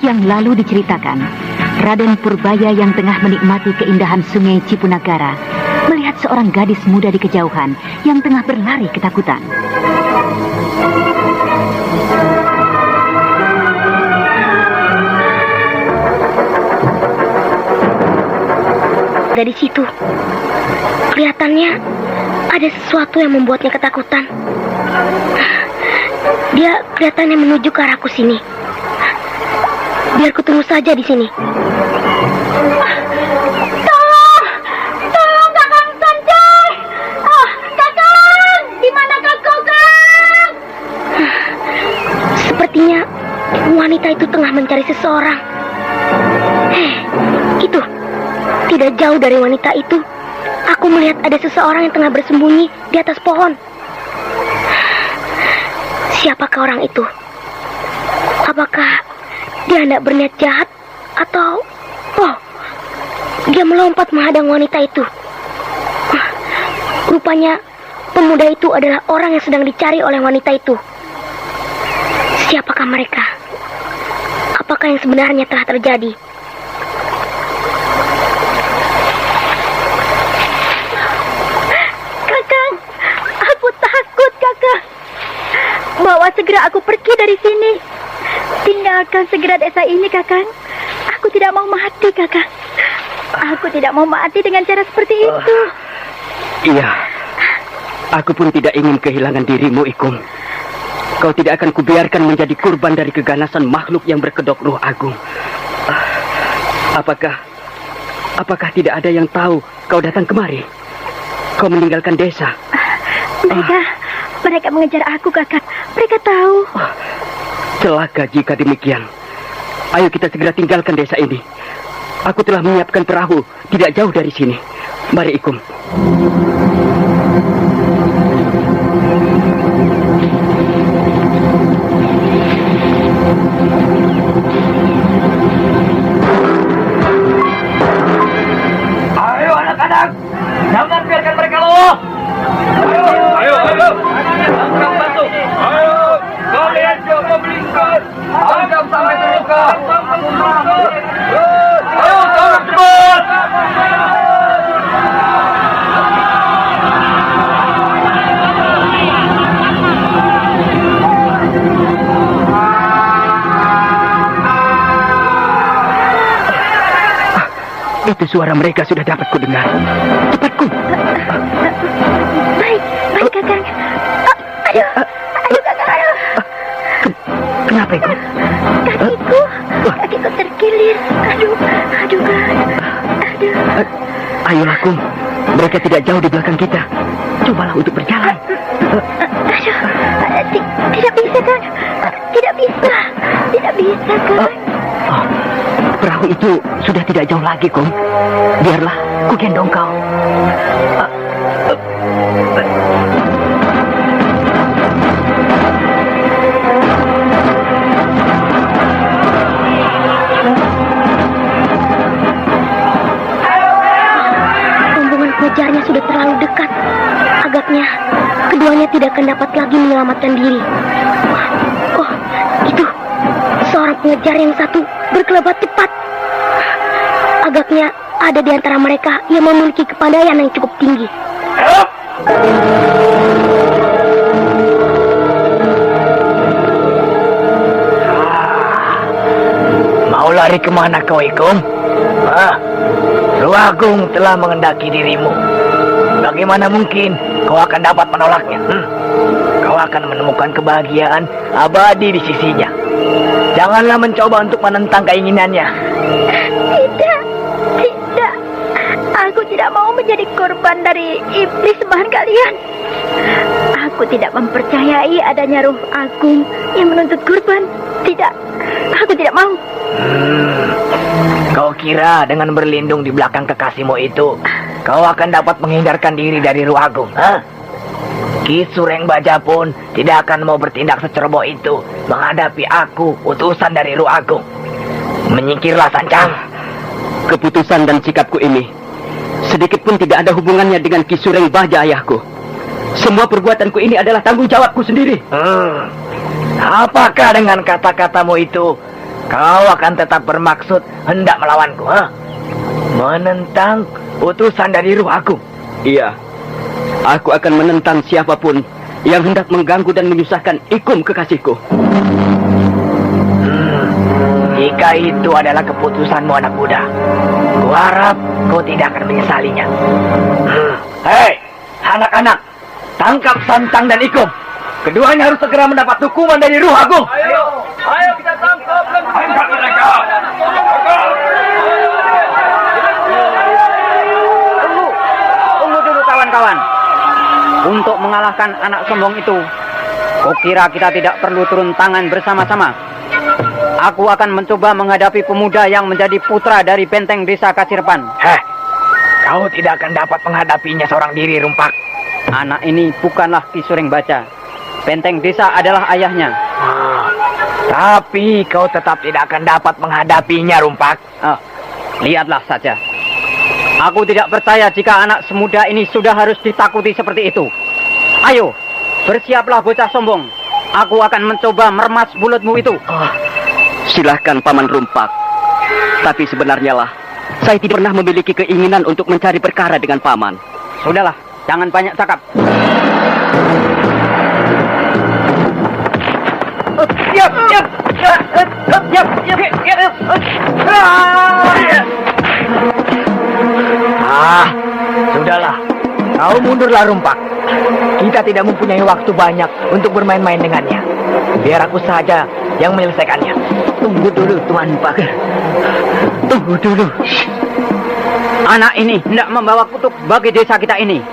yang lalu diceritakan, Raden Purbaya yang tengah menikmati keindahan sungai Cipunagara melihat seorang gadis muda di kejauhan yang tengah berlari ketakutan. Dari situ, kelihatannya ada sesuatu yang membuatnya ketakutan. Dia kelihatannya menuju ke arahku sini. Biar ku tunggu saja di sini. Tolong Kakang Sanjay. Kakang, di manakah kau, Kang? Sepertinya wanita itu tengah mencari seseorang. Itu, tidak jauh dari wanita itu, aku melihat ada seseorang yang tengah bersembunyi di atas pohon. Siapakah orang itu? Apakah dia hendak berniat jahat atau dia melompat menghadang wanita itu? Rupanya pemuda itu adalah orang yang sedang dicari oleh wanita itu. Siapakah mereka? Apakah yang sebenarnya telah terjadi? Kakang, aku takut, Kakang. Bawa segera aku pergi dari sini. Tinggalkan segera desa ini, Kakang. Aku tidak mau mati, Kakang. Aku tidak mau mati dengan cara seperti itu. Iya. Aku pun tidak ingin kehilangan dirimu, Ikum. Kau tidak akan kubiarkan menjadi kurban dari keganasan makhluk yang berkedok Roh Agung. Apakah tidak ada yang tahu kau datang kemari? Kau meninggalkan desa. Mereka mengejar aku, Kakang. Mereka tahu. Celaka jika demikian. Ayo kita segera tinggalkan desa ini. Aku telah menyiapkan perahu tidak jauh dari sini. Mari, Ikum. Ayo anak-anak, jangan biarkan mereka lolos. Ayo. Jangan bantu. Ayo, kalian coba melingkar. Jangan sampai terluka. Ayo, jangan cepat. Itu suara mereka sudah dapat kudengar. Cepat, Kum. Baik, Kakang. Aduh, Kakang, aduh. Kenapa, Ikum? Kakiku terkilir. Aduh, Kang. Ayolah, Kum. Mereka tidak jauh di belakang kita. Cobalah untuk berjalan. Tidak bisa, Kang. Tidak bisa, Kang. Perahu itu sudah tidak jauh lagi, Kum. Biarlah ku gendong kau. Rombongan pengejarnya sudah terlalu dekat. Agaknya keduanya tidak akan dapat lagi menyelamatkan diri. Itu seorang pengejar yang satu berkelebat cepat. Agaknya ada di antara mereka yang memiliki kepandaian yang cukup tinggi. Mau lari kemana kau, Ikum? Roh Agung telah mengendaki dirimu. Bagaimana mungkin kau akan dapat menolaknya? Kau akan menemukan kebahagiaan abadi di sisinya. Janganlah mencoba untuk menentang keinginannya. Tidak. Aku tidak mau menjadi korban dari iblis sembahan kalian. Aku tidak mempercayai adanya Roh Agung yang menuntut kurban. Tidak, aku tidak mau. Kau kira dengan berlindung di belakang kekasihmu itu, kau akan dapat menghindarkan diri dari Roh Agung? Ki Sureng Baja pun tidak akan mau bertindak seceroboh itu menghadapi aku, utusan dari Roh Agung. Menyingkirlah, Sancang. Keputusan dan sikapku ini sedikit pun tidak ada hubungannya dengan Ki Sureng Baja, ayahku. Semua perbuatanku ini adalah tanggung jawabku sendiri. Apakah dengan kata-katamu itu kau akan tetap bermaksud hendak melawanku, ha? Menentang utusan dari Ruh Agung. Iya, aku akan menentang siapapun yang hendak mengganggu dan menyusahkan Ikum kekasihku. Jika itu adalah keputusanmu, anak muda, kuharap kau tidak akan menyesalinya. Hei, anak-anak, tangkap Santang dan Ikum. Keduanya harus segera mendapat hukuman dari Ruh Agung. Ayo kita tangkap mereka. Tunggu dulu kawan-kawan. Untuk mengalahkan anak sombong itu, kukira kita tidak perlu turun tangan bersama-sama. Aku akan mencoba menghadapi pemuda yang menjadi putra dari benteng desa Kacirpan. Kau tidak akan dapat menghadapinya seorang diri, Rumpak. Anak ini bukanlah Ki Suring Baca. Benteng desa adalah ayahnya. Tapi kau tetap tidak akan dapat menghadapinya, Rumpak. Lihatlah saja. Aku tidak percaya jika anak semuda ini sudah harus ditakuti seperti itu. Ayo, bersiaplah bocah sombong. Aku akan mencoba meremas mulutmu itu. Silahkan Paman Rumpak. Tapi sebenarnya lah, saya tidak pernah memiliki keinginan untuk mencari perkara dengan Paman. Sudahlah, jangan banyak cakap. Sudahlah. Kau mundurlah, Rumpak. Kita tidak mempunyai waktu banyak untuk bermain-main dengannya. Biar aku saja yang menyelesaikannya. Tunggu dulu, Tuan Pager. Tunggu dulu. Anak ini hendak membawa kutuk bagi desa kita ini.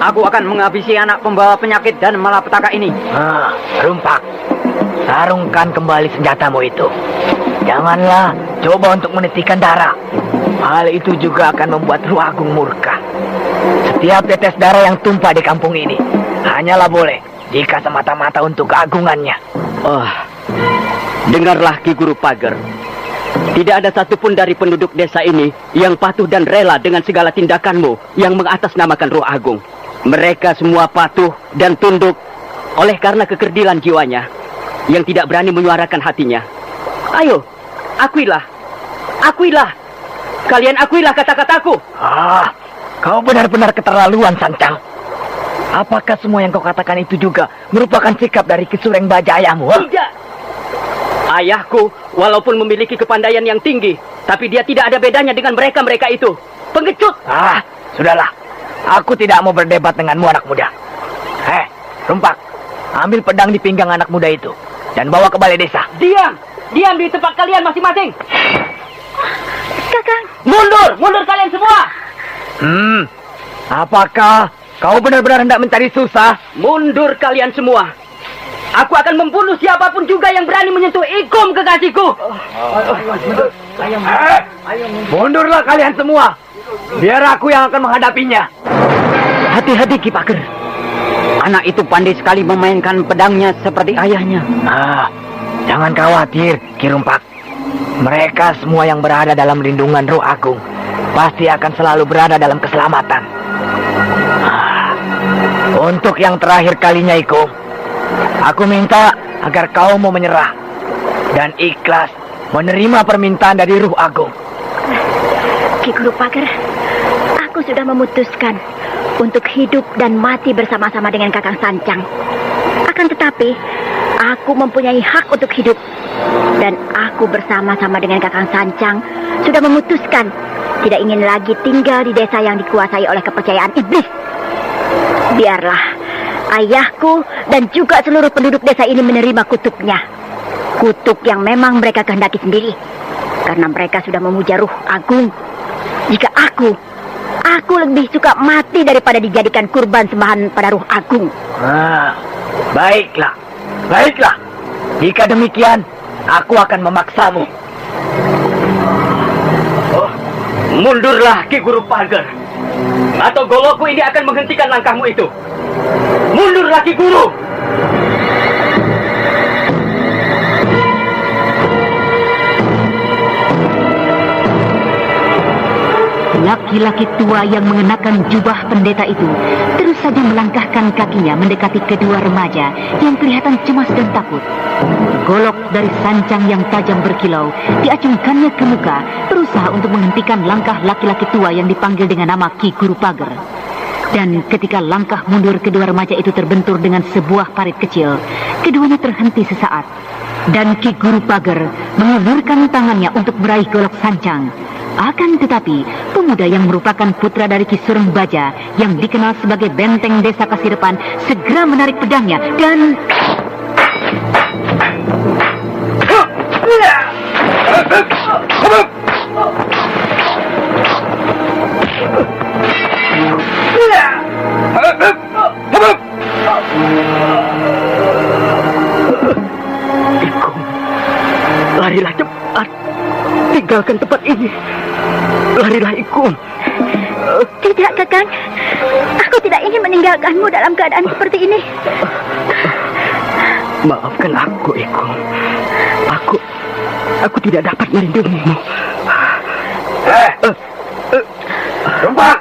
Aku akan menghabisi anak pembawa penyakit dan malapetaka ini. Rumpak, sarungkan kembali senjatamu itu. Janganlah coba untuk menitikan darah. Hal itu juga akan membuat Ruh Agung murka. Setiap tetes darah yang tumpah di kampung ini hanyalah boleh jika semata-mata untuk keagungannya. Dengarlah Ki Guru Pager. Tidak ada satupun dari penduduk desa ini yang patuh dan rela dengan segala tindakanmu yang mengatasnamakan Ruh Agung. Mereka semua patuh dan tunduk oleh karena kekerdilan jiwanya yang tidak berani menyuarakan hatinya. Ayo, akuilah. Akuilah. Kalian akuilah kata-kataku. Kau benar-benar keterlaluan, Sancang. Apakah semua yang kau katakan itu juga merupakan sikap dari Ki Suring Baca ayahmu? Tidak. Ayahku walaupun memiliki kepandaian yang tinggi, tapi dia tidak ada bedanya dengan mereka-mereka itu. Pengecut. Sudahlah. Aku tidak mau berdebat denganmu, anak muda. Rumpak, ambil pedang di pinggang anak muda itu dan bawa ke balai desa. Diam. Diam di tempat kalian masing-masing. Kakang. Mundur kalian semua. Apakah kau benar-benar hendak mencari susah? Mundur kalian semua. Aku akan membunuh siapapun juga yang berani menyentuh Ikum kekasihku. Mundurlah kalian semua. Biar aku yang akan menghadapinya. Hati-hati, Ki Pager. Anak itu pandai sekali memainkan pedangnya seperti ayahnya. Jangan khawatir, Ki Rumpak. Mereka semua yang berada dalam lindungan Ruh Agung pasti akan selalu berada dalam keselamatan. Untuk yang terakhir kalinya, Ikum, aku minta agar kau mau menyerah dan ikhlas menerima permintaan dari Ruh Agung. Ki Guru Pager, aku sudah memutuskan untuk hidup dan mati bersama-sama dengan Kakang Sancang. Akan tetapi, aku mempunyai hak untuk hidup. Dan aku bersama-sama dengan Kakang Sancang sudah memutuskan tidak ingin lagi tinggal di desa yang dikuasai oleh kepercayaan iblis. Biarlah ayahku dan juga seluruh penduduk desa ini menerima kutuknya. Kutuk yang memang mereka kehendaki sendiri. Karena mereka sudah memuja Ruh Agung. Jika aku lebih suka mati daripada dijadikan kurban sembahan pada Ruh Agung. Baiklah. Jika demikian, aku akan memaksamu. Mundurlah Ki Guru Pager. Atau golokku ini akan menghentikan langkahmu itu. Mundurlah Ki Guru. Gelak Laki-laki tua yang mengenakan jubah pendeta itu terus saja melangkahkan kakinya mendekati kedua remaja yang kelihatan cemas dan takut. Golok dari sancang yang tajam berkilau diacungkannya ke muka, berusaha untuk menghentikan langkah laki-laki tua yang dipanggil dengan nama Ki Guru Pager. Dan ketika langkah mundur kedua remaja itu terbentur dengan sebuah parit kecil, keduanya terhenti sesaat. Dan Ki Guru Pager mengulurkan tangannya untuk meraih golok sancang. Akan tetapi, pemuda yang merupakan putra dari Ki Sureng Baja yang dikenal sebagai benteng desa Kasirepan segera menarik pedangnya dan... Ikung, larilah cepat. Tinggalkan tempat ini. Larilah, Ikung. Tidak, Kakang. Aku tidak ingin meninggalkanmu dalam keadaan seperti ini. Maafkan aku, Ikung. Aku tidak dapat melindungimu. Rumpak!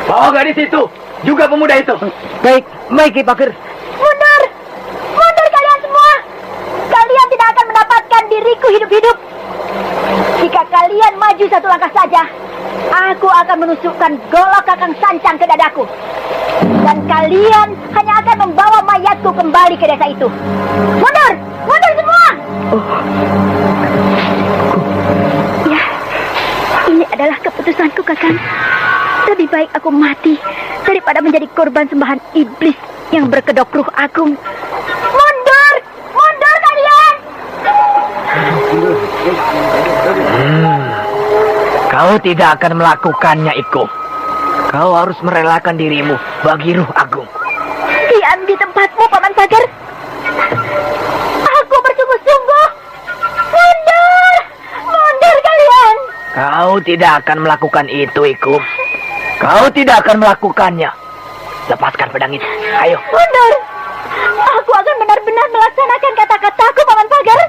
Bawa gadis itu, juga pemuda itu. Baik, Ki Pager. Mundur! Mundur kalian semua! Kalian tidak akan mendapatkan diriku hidup-hidup. Jika kalian maju satu langkah saja, aku akan menusukkan golok Kakang Sancang ke dadaku. Dan kalian hanya akan membawa mayatku kembali ke desa itu. Mundur! Mundur semua! Ya, ini adalah keputusanku, Kakang. Lebih baik aku mati daripada menjadi korban sembahan iblis yang berkedok ruh agung. Mundur! Mundur kalian! Kau tidak akan melakukannya, Ikung. Kau harus merelakan dirimu bagi ruh agung. Diam di tempatmu, Paman Pager. Aku bersungguh-sungguh. Mundur! Mundur kalian! Kau tidak akan melakukan itu, Ikung. Kau tidak akan melakukannya. Lepaskan pedang itu. Ayo. Mundur! Aku akan benar-benar melaksanakan kata-kataku, Paman Pager.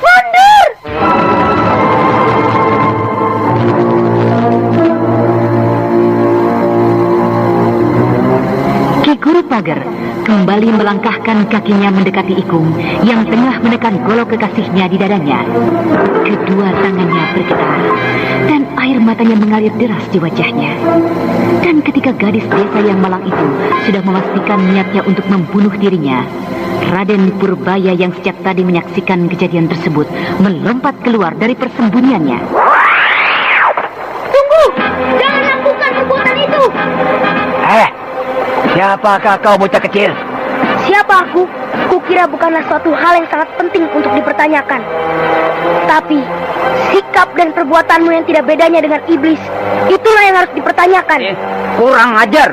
Mundur! Ki Guru Pager kembali melangkahkan kakinya mendekati Ikung yang tengah menekan golok kekasihnya di dadanya. Kedua tangannya bergetar dan air matanya mengalir deras di wajahnya. Dan ketika gadis desa yang malang itu sudah memastikan niatnya untuk membunuh dirinya, Raden Purbaya yang sejak tadi menyaksikan kejadian tersebut melompat keluar dari persembunyiannya. Tunggu! Jangan lakukan perbuatan itu! Siapakah kau, bocah kecil? Siapa aku? Kukira bukanlah suatu hal yang sangat penting untuk dipertanyakan. Tapi, sikap dan perbuatanmu yang tidak bedanya dengan iblis, itulah yang harus dipertanyakan. Kurang ajar.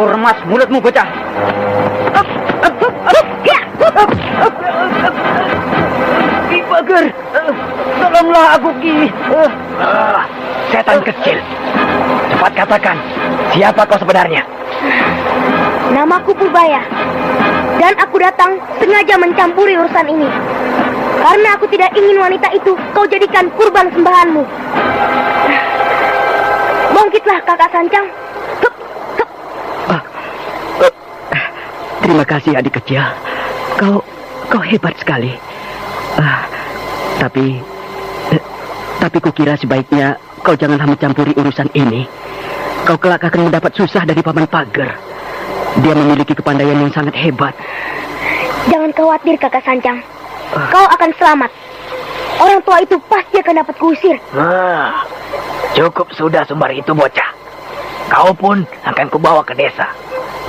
Kurmas mulutmu, bocah. Ki Pager, tolonglah aku, Ki. Setan kecil. Cepat katakan, siapa kau sebenarnya? Namaku Purbaya, dan aku datang sengaja mencampuri urusan ini. Karena aku tidak ingin wanita itu kau jadikan kurban sembahanmu. Bangkitlah, Kakak Sancang. Terima kasih, adik kecil. Kau hebat sekali. Tapi kukira sebaiknya kau janganlah mencampuri urusan ini. Kau kelak akan mendapat susah dari Paman Pager. Dia memiliki kepandaian yang sangat hebat. Jangan khawatir, Kakak Sancang. Kau akan selamat. Orang tua itu pasti akan dapat kuusir. Cukup sudah sumber itu, bocah. Kau pun akan kubawa ke desa.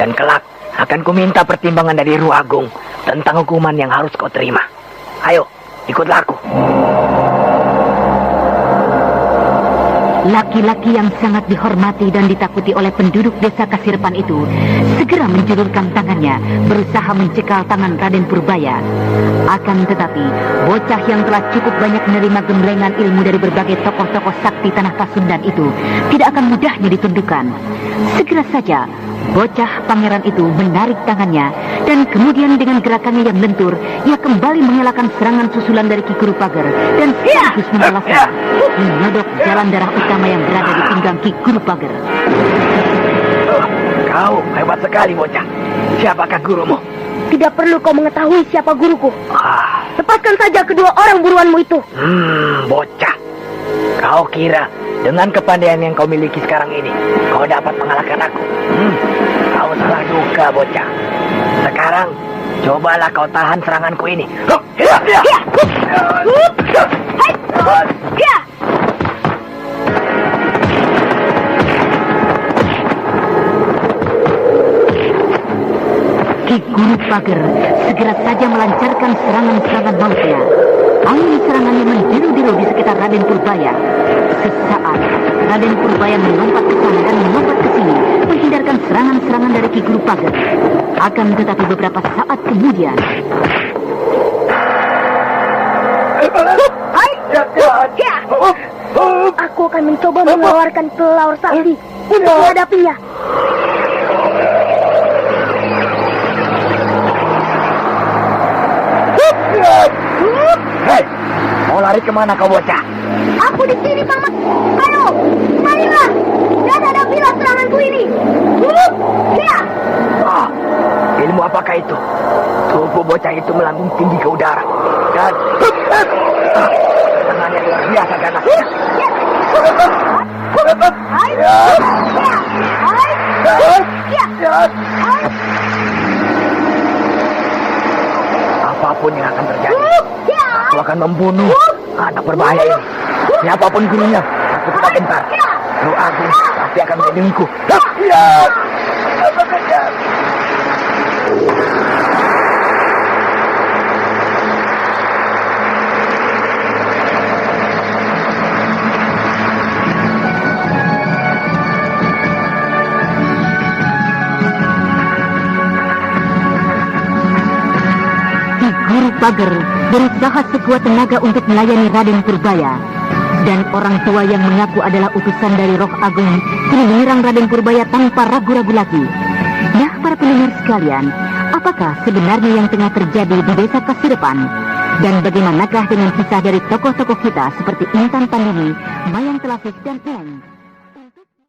Dan kelak akan kuminta pertimbangan dari Ruh Agung tentang hukuman yang harus kau terima. Ayo, ikutlah aku. Laki-laki yang sangat dihormati dan ditakuti oleh penduduk desa Kasirepan itu segera menjulurkan tangannya berusaha mencekal tangan Raden Purbaya. Akan tetapi, bocah yang telah cukup banyak menerima gemblengan ilmu dari berbagai tokoh-tokoh sakti tanah Pasundan itu tidak akan mudahnya ditundukkan. Segera saja, bocah pangeran itu menarik tangannya dan kemudian dengan gerakannya yang lentur, ia kembali mengelakkan serangan susulan dari Ki Guru Pager dan sekaligus membalasnya, menyodok jalan darah utama yang berada di pinggang Ki Guru Pager. Kau hebat sekali, bocah. Siapakah gurumu? Tidak perlu kau mengetahui siapa guruku. Ah, Lepaskan saja kedua orang buruanmu itu. bocah. Kau kira dengan kepandaian yang kau miliki sekarang ini, kau dapat mengalahkan aku? Kau salah duga, bocah. Sekarang, cobalah kau tahan seranganku ini. Ki Guru Pager segera saja melancarkan serangan-serangan mautnya. Angin serangannya menderu-deru di sekitar Raden Purbaya. Sesaat, Raden Purbaya melompat ke sana dan melompat ke sini, menghindarkan serangan-serangan dari Ki Guru Pager. Akan tetapi beberapa saat kemudian, Aku akan mencoba mengeluarkan kelelawar sakti untuk menghadapinya. Hei, mau lari kemana kau, bocah? Aku di sini, Paman. Ayo, marilah. Dan hadapilah seranganku ini. Ah, ilmu apakah itu? Tubuh bocah itu melambung tinggi ke udara. Dan tangannya luar biasa ganasnya. Apapun yang akan terjadi, aku akan membunuh anak berbahaya ini. Siapapun gurunya, aku tidak gentar. Roh Agung pasti akan melindungiku. Guru Pager berusaha sekuat tenaga untuk melayani Raden Purbaya. Dan orang tua yang mengaku adalah utusan dari Roh Agung kini menyerang Raden Purbaya tanpa ragu-ragu lagi. Nah, para pendengar sekalian, apakah sebenarnya yang tengah terjadi di desa Kasirepan? Dan bagaimanakah dengan kisah dari tokoh-tokoh kita seperti Intan Pandini, Mayang Telapis, dan Eng?